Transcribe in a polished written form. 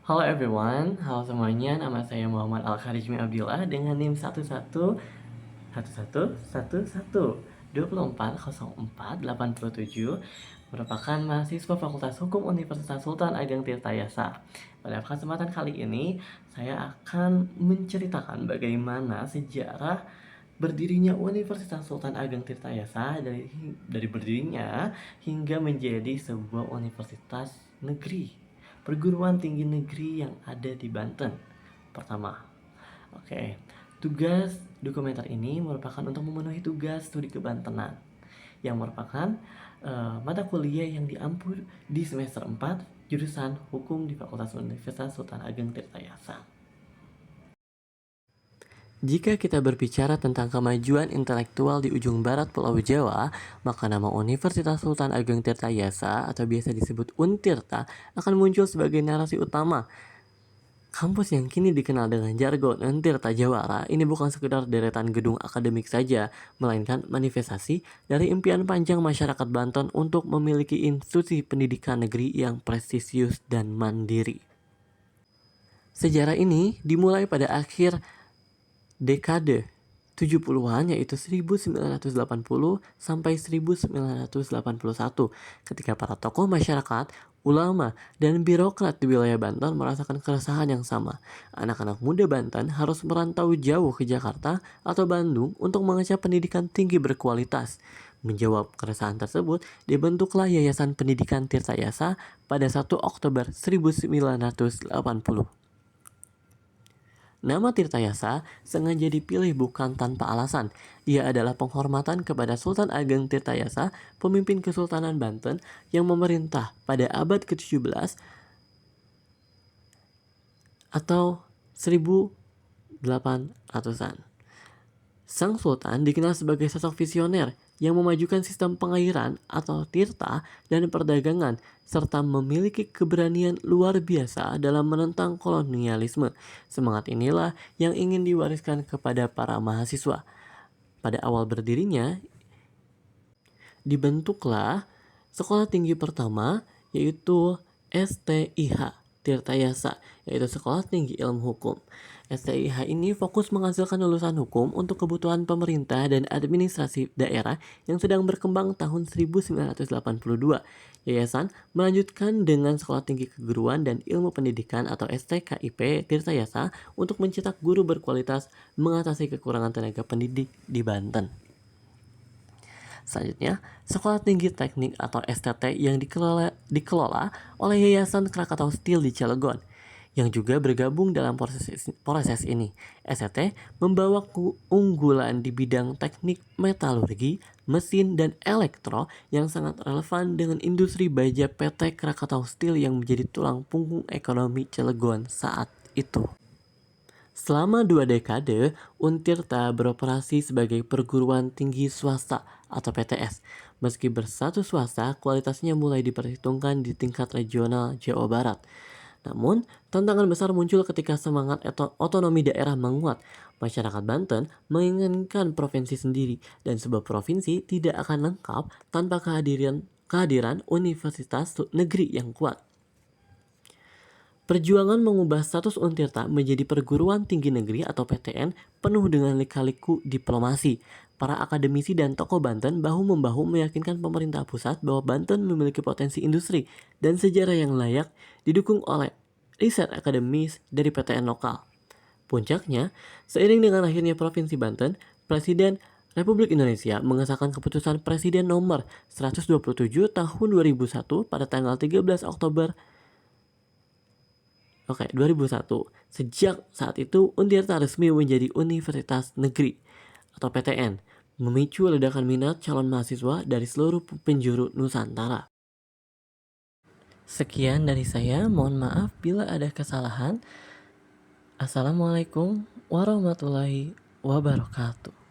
Halo everyone, halo semuanya, nama saya Muhammad Al-Kharijmi Abdillah dengan NIM 111111240487 merupakan mahasiswa Fakultas Hukum Universitas Sultan Ageng Tirtayasa. Pada kesempatan kali ini, saya akan menceritakan bagaimana sejarah berdirinya Universitas Sultan Ageng Tirtayasa dari berdirinya hingga menjadi sebuah universitas negeri, perguruan tinggi negeri yang ada di Banten. Pertama, tugas dokumenter ini merupakan untuk memenuhi tugas studi kebantenan yang merupakan mata kuliah yang diampu di semester 4 jurusan Hukum di Fakultas Universitas Sultan Ageng Tirtayasa. Jika kita berbicara tentang kemajuan intelektual di ujung barat Pulau Jawa, maka nama Universitas Sultan Ageng Tirtayasa atau biasa disebut Untirta akan muncul sebagai narasi utama. Kampus yang kini dikenal dengan jargon Untirta Jawara ini bukan sekedar deretan gedung akademik saja, melainkan manifestasi dari impian panjang masyarakat Banten untuk memiliki institusi pendidikan negeri yang prestisius dan mandiri. Sejarah ini dimulai pada akhir dekade 70-an, yaitu 1980 sampai 1981, ketika para tokoh masyarakat, ulama, dan birokrat di wilayah Banten merasakan keresahan yang sama. Anak-anak muda Banten harus merantau jauh ke Jakarta atau Bandung untuk mengenyam pendidikan tinggi berkualitas. Menjawab keresahan tersebut, dibentuklah Yayasan Pendidikan Tirtayasa pada 1 Oktober 1980. Nama Tirtayasa sengaja dipilih bukan tanpa alasan. Ia adalah penghormatan kepada Sultan Ageng Tirtayasa, pemimpin Kesultanan Banten yang memerintah pada abad ke-17 atau 1800-an. Sang Sultan dikenal sebagai sosok visioner yang memajukan sistem pengairan atau tirta dan perdagangan, serta memiliki keberanian luar biasa dalam menentang kolonialisme. Semangat inilah yang ingin diwariskan kepada para mahasiswa. Pada awal berdirinya, dibentuklah sekolah tinggi pertama, yaitu STIH Tirtayasa, yaitu Sekolah Tinggi Ilmu Hukum. STIH ini fokus menghasilkan lulusan hukum untuk kebutuhan pemerintah dan administrasi daerah yang sedang berkembang tahun 1982. Yayasan melanjutkan dengan Sekolah Tinggi Keguruan dan Ilmu Pendidikan atau STKIP Tirtayasa untuk mencetak guru berkualitas, mengatasi kekurangan tenaga pendidik di Banten. Selanjutnya, Sekolah Tinggi Teknik atau STT yang dikelola oleh Yayasan Krakatau Steel di Cilegon, yang juga bergabung dalam proses ini. STT membawa keunggulan di bidang teknik metalurgi, mesin, dan elektro yang sangat relevan dengan industri baja PT Krakatau Steel yang menjadi tulang punggung ekonomi Cilegon saat itu. Selama 2 dekade, Untirta beroperasi sebagai perguruan tinggi swasta atau PTS. Meski berstatus swasta, kualitasnya mulai diperhitungkan di tingkat regional Jawa Barat. Namun, tantangan besar muncul ketika semangat otonomi daerah menguat. Masyarakat Banten menginginkan provinsi sendiri, dan sebuah provinsi tidak akan lengkap tanpa kehadiran universitas negeri yang kuat. Perjuangan mengubah status Untirta menjadi perguruan tinggi negeri atau PTN penuh dengan lika-liku diplomasi. Para akademisi dan tokoh Banten bahu-membahu meyakinkan pemerintah pusat bahwa Banten memiliki potensi industri dan sejarah yang layak, didukung oleh riset akademis dari PTN lokal. Puncaknya, seiring dengan akhirnya Provinsi Banten, Presiden Republik Indonesia mengesahkan keputusan Presiden nomor 127 tahun 2001 pada tanggal 13 Oktober 2001. Sejak saat itu, Untirta resmi menjadi Universitas Negeri atau PTN, memicu ledakan minat calon mahasiswa dari seluruh penjuru Nusantara. Sekian dari saya, mohon maaf bila ada kesalahan. Assalamualaikum warahmatullahi wabarakatuh.